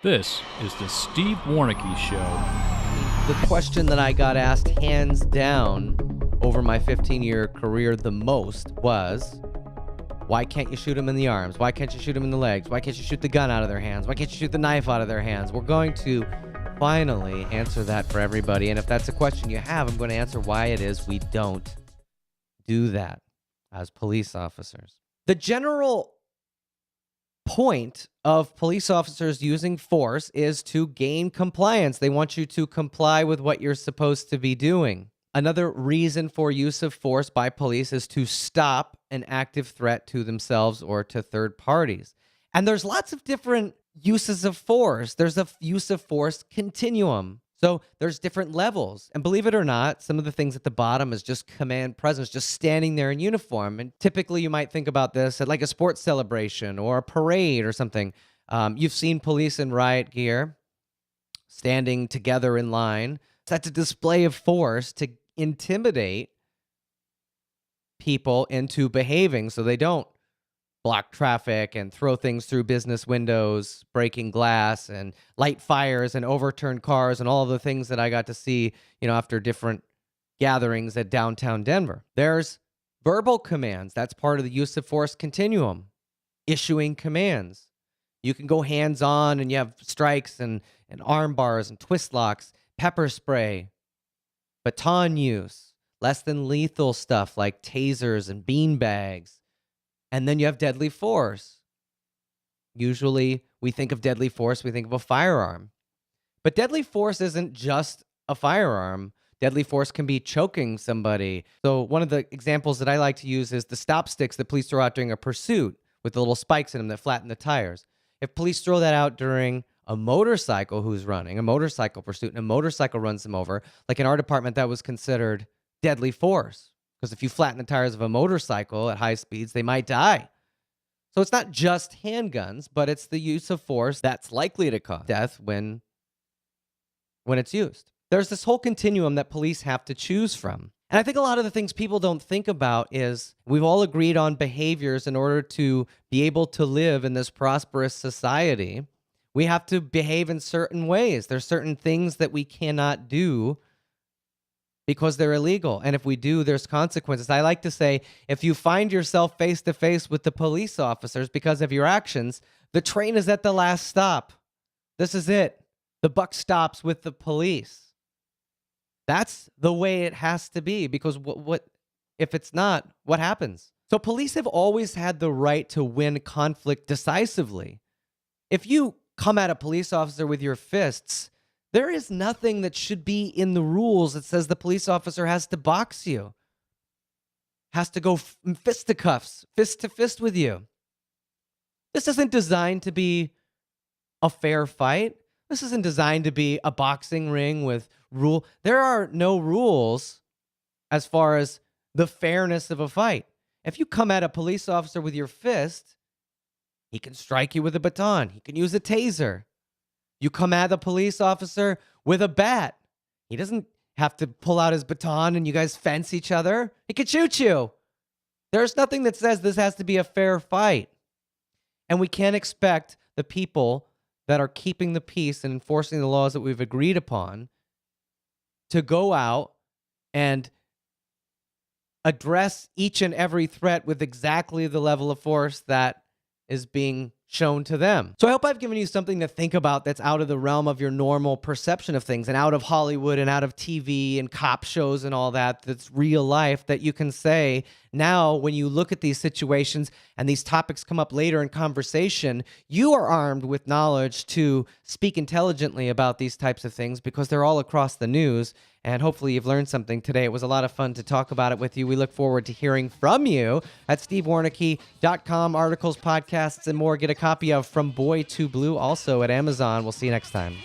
This is the Steve Warneke Show. The question that I got asked hands down over my 15-year career the most was, why can't you shoot them in the arms? Why can't you shoot them in the legs? Why can't you shoot the gun out of their hands? Why can't you shoot the knife out of their hands? We're going to finally answer that for everybody. And if that's a question you have, I'm going to answer why it is we don't do that as police officers. The general point of police officers using force is to gain compliance. They want you to comply with what you're supposed to be doing. Another reason for use of force by police is to stop an active threat to themselves or to third parties. And there's lots of different uses of force. There's a use of force continuum. So there's different levels. And believe it or not, some of the things at the bottom is just command presence, just standing there in uniform. And typically you might think about this at like a sports celebration or a parade or something. You've seen police in riot gear standing together in line. That's a display of force to intimidate people into behaving so they don't block traffic and throw things through business windows, breaking glass and light fires and overturn cars and all of the things that I got to see, after different gatherings at downtown Denver. There's verbal commands. That's part of the use of force continuum, issuing commands. You can go hands-on and you have strikes and arm bars and twist locks, pepper spray, baton use, less than lethal stuff like tasers and bean bags. And then you have deadly force. Usually we think of deadly force, we think of a firearm. But deadly force isn't just a firearm. Deadly force can be choking somebody. So one of the examples that I like to use is the stop sticks that police throw out during a pursuit with the little spikes in them that flatten the tires. If police throw that out during a motorcycle who's running, a motorcycle pursuit, and a motorcycle runs them over, like in our department, that was considered deadly force. Because if you flatten the tires of a motorcycle at high speeds, they might die. So it's not just handguns, but it's the use of force that's likely to cause death when it's used. There's this whole continuum that police have to choose from. And I think a lot of the things people don't think about is we've all agreed on behaviors in order to be able to live in this prosperous society. We have to behave in certain ways. There's certain things that we cannot do because they're illegal. And if we do, there's consequences. I like to say, if you find yourself face to face with the police officers because of your actions, the train is at the last stop. This is it. The buck stops with the police. That's the way it has to be, because what if it's not, what happens? So police have always had the right to win conflict decisively. If you come at a police officer with your fists, there is nothing that should be in the rules that says the police officer has to box you, has to go fisticuffs, fist to fist with you. This isn't designed to be a fair fight. This isn't designed to be a boxing ring with rule. There are no rules as far as the fairness of a fight. If you come at a police officer with your fist, he can strike you with a baton. He can use a taser. You come at the police officer with a bat. He doesn't have to pull out his baton and you guys fence each other. He could shoot you. There's nothing that says this has to be a fair fight. And we can't expect the people that are keeping the peace and enforcing the laws that we've agreed upon to go out and address each and every threat with exactly the level of force that is being shown to them. So I hope I've given you something to think about that's out of the realm of your normal perception of things and out of Hollywood and out of TV and cop shows and all that, that's real life, that you can say now when you look at these situations and these topics come up later in conversation, you are armed with knowledge to speak intelligently about these types of things because they're all across the news. And hopefully you've learned something today. It was a lot of fun to talk about it with you. We look forward to hearing from you at stevewarneke.com. Articles, podcasts, and more. Get a copy of From Boy to Blue also at Amazon. We'll see you next time.